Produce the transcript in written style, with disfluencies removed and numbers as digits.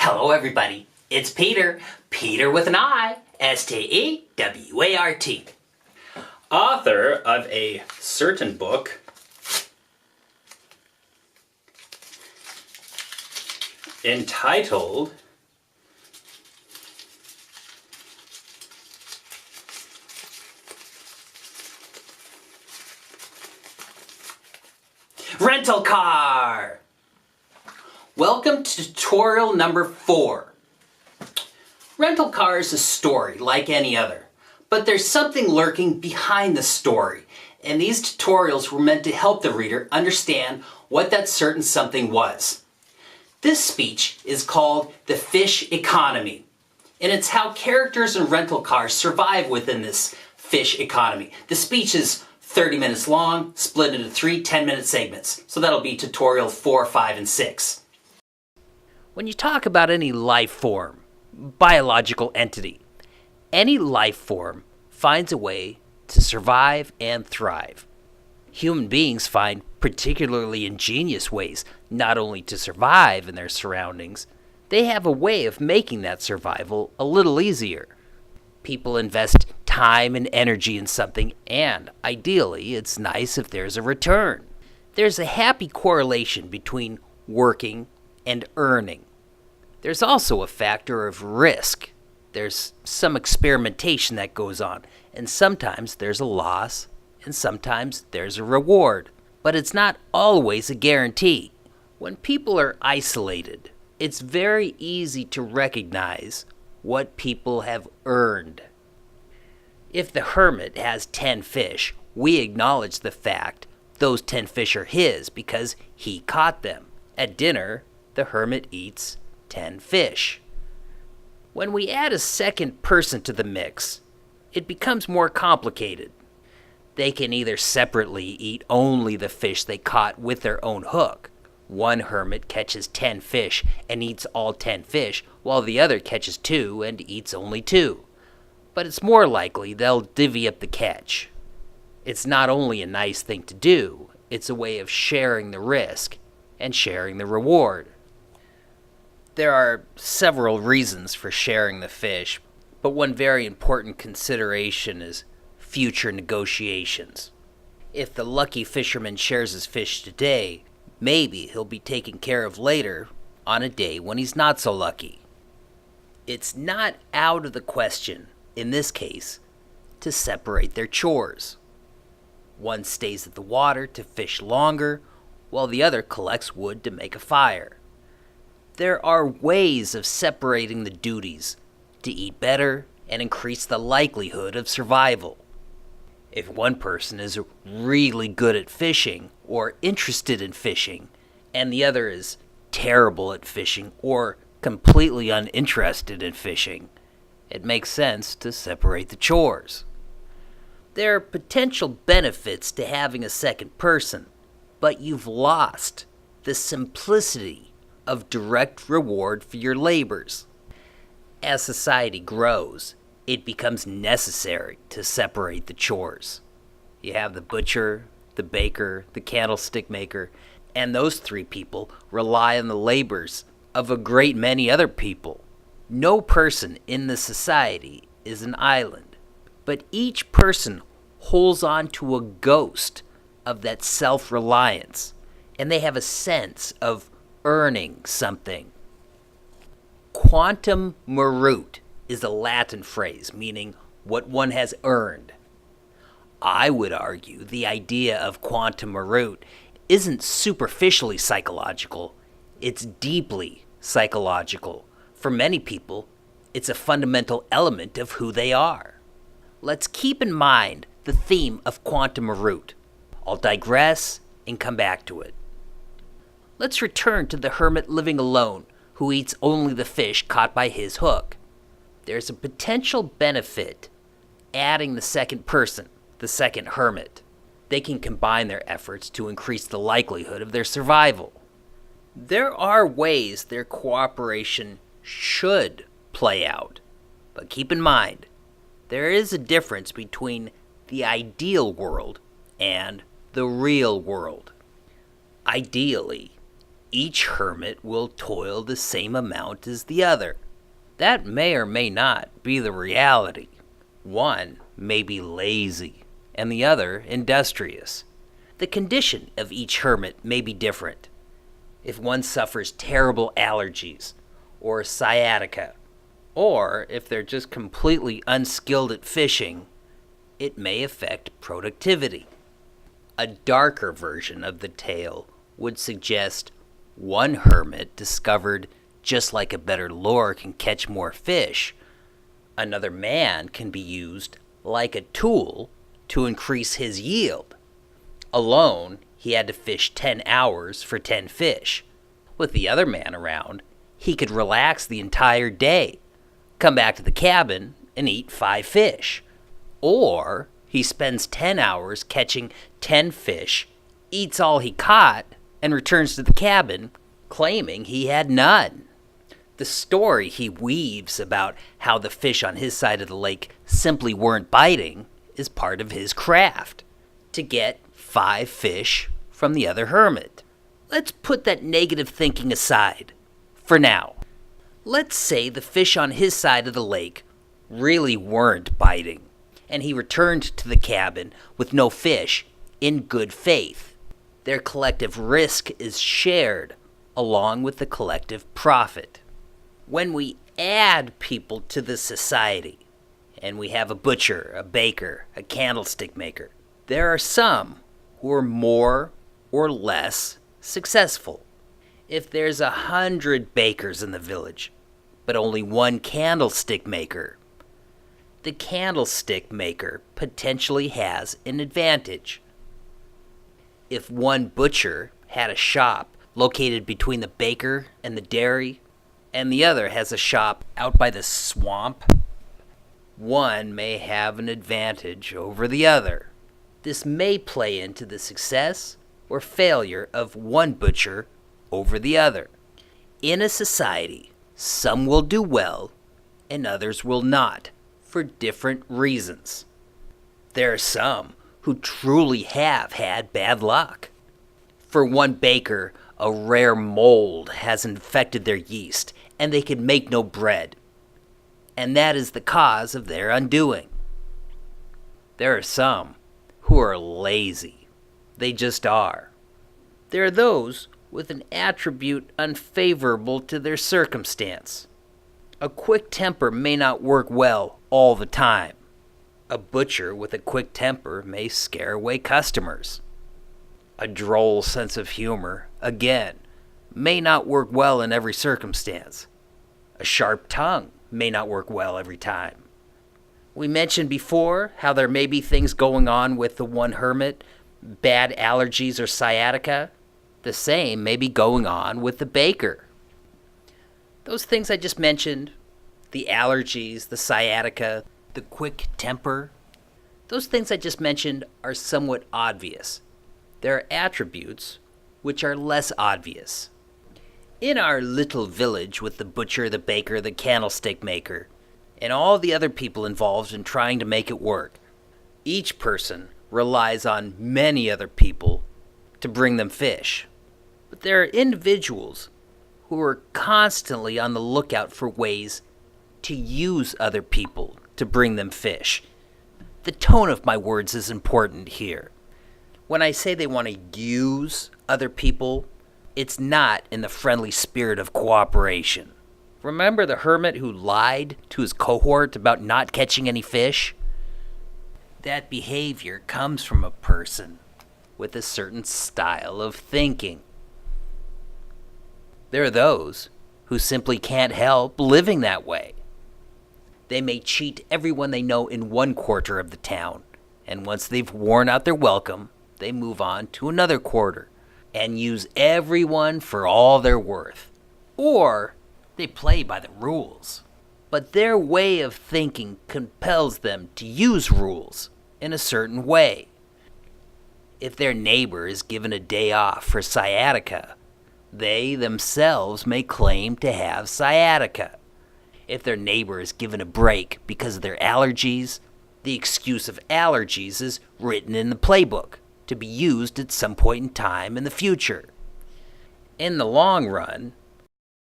Hello everybody, it's Peter. Peter with an I, S-T-E-W-A-R-T. Author of a certain book entitled Rental Car. Welcome to tutorial number 4. Rental car is a story like any other, but there's something lurking behind the story, and these tutorials were meant to help the reader understand what that certain something was. This speech is called The Fish Economy, and it's how characters in rental cars survive within this fish economy. The speech is 30 minutes long, split into 3 10-minute segments, so that'll be tutorial 4, 5, and 6. When you talk about any life form, biological entity, any life form finds a way to survive and thrive. Human beings find particularly ingenious ways not only to survive in their surroundings, they have a way of making that survival a little easier. People invest time and energy in something, and ideally, it's nice if there's a return. There's a happy correlation between working and earning. There's also a factor of risk. There's some experimentation that goes on, and sometimes there's a loss, and sometimes there's a reward. But it's not always a guarantee. When people are isolated, it's very easy to recognize what people have earned. If the hermit has 10 fish, we acknowledge the fact those 10 fish are his because he caught them. At dinner, the hermit eats 10 fish. When we add a second person to the mix, it becomes more complicated. They can either separately eat only the fish they caught with their own hook. One hermit catches 10 fish and eats all 10 fish, while the other catches 2 and eats only 2. But it's more likely they'll divvy up the catch. It's not only a nice thing to do, it's a way of sharing the risk and sharing the reward. There are several reasons for sharing the fish, but one very important consideration is future negotiations. If the lucky fisherman shares his fish today, maybe he'll be taken care of later on a day when he's not so lucky. It's not out of the question, in this case, to separate their chores. One stays at the water to fish longer, while the other collects wood to make a fire. There are ways of separating the duties to eat better and increase the likelihood of survival. If one person is really good at fishing or interested in fishing, and the other is terrible at fishing or completely uninterested in fishing, it makes sense to separate the chores. There are potential benefits to having a second person, but you've lost the simplicity of direct reward for your labors. As society grows, it becomes necessary to separate the chores. You have the butcher, the baker, the candlestick maker, and those 3 people rely on the labors of a great many other people. No person in the society is an island, but each person holds on to a ghost of that self-reliance, and they have a sense of earning something. Quantum meruit is a Latin phrase meaning what one has earned. I would argue the idea of quantum meruit isn't superficially psychological, it's deeply psychological. For many people, it's a fundamental element of who they are. Let's keep in mind the theme of quantum meruit. I'll digress and come back to it. Let's return to the hermit living alone who eats only the fish caught by his hook. There's a potential benefit adding the second person, the second hermit. They can combine their efforts to increase the likelihood of their survival. There are ways their cooperation should play out, but keep in mind, there is a difference between the ideal world and the real world. Ideally, each hermit will toil the same amount as the other. That may or may not be the reality. One may be lazy, and the other industrious. The condition of each hermit may be different. If one suffers terrible allergies, or sciatica, or if they're just completely unskilled at fishing, it may affect productivity. A darker version of the tale would suggest one hermit discovered just like a better lure can catch more fish, another man can be used like a tool to increase his yield. Alone, he had to fish 10 hours for 10 fish. With the other man around, he could relax the entire day, come back to the cabin, and eat 5 fish. Or he spends 10 hours catching 10 fish, eats all he caught, and returns to the cabin claiming he had none. The story he weaves about how the fish on his side of the lake simply weren't biting is part of his craft, to get 5 fish from the other hermit. Let's put that negative thinking aside for now. Let's say the fish on his side of the lake really weren't biting, and he returned to the cabin with no fish in good faith. Their collective risk is shared along with the collective profit. When we add people to the society, and we have a butcher, a baker, a candlestick maker, there are some who are more or less successful. If there's 100 bakers in the village, but only one candlestick maker, the candlestick maker potentially has an advantage. If one butcher had a shop located between the baker and the dairy, and the other has a shop out by the swamp, one may have an advantage over the other. This may play into the success or failure of one butcher over the other. In a society, some will do well and others will not, for different reasons. There are some who truly have had bad luck. For one baker, a rare mold has infected their yeast, and they can make no bread. And that is the cause of their undoing. There are some who are lazy. They just are. There are those with an attribute unfavorable to their circumstance. A quick temper may not work well all the time. A butcher with a quick temper may scare away customers. A droll sense of humor, again, may not work well in every circumstance. A sharp tongue may not work well every time. We mentioned before how there may be things going on with the one hermit, bad allergies or sciatica. The same may be going on with the baker. Those things I just mentioned, the allergies, the sciatica, the quick temper, those things I just mentioned are somewhat obvious. There are attributes which are less obvious. In our little village with the butcher, the baker, the candlestick maker, and all the other people involved in trying to make it work, each person relies on many other people to bring them fish. But there are individuals who are constantly on the lookout for ways to use other people to bring them fish. The tone of my words is important here. When I say they want to use other people, it's not in the friendly spirit of cooperation. Remember the hermit who lied to his cohort about not catching any fish? That behavior comes from a person with a certain style of thinking. There are those who simply can't help living that way. They may cheat everyone they know in one quarter of the town, and once they've worn out their welcome, they move on to another quarter and use everyone for all they're worth. Or they play by the rules. But their way of thinking compels them to use rules in a certain way. If their neighbor is given a day off for sciatica, they themselves may claim to have sciatica. If their neighbor is given a break because of their allergies, the excuse of allergies is written in the playbook to be used at some point in time in the future. In the long run,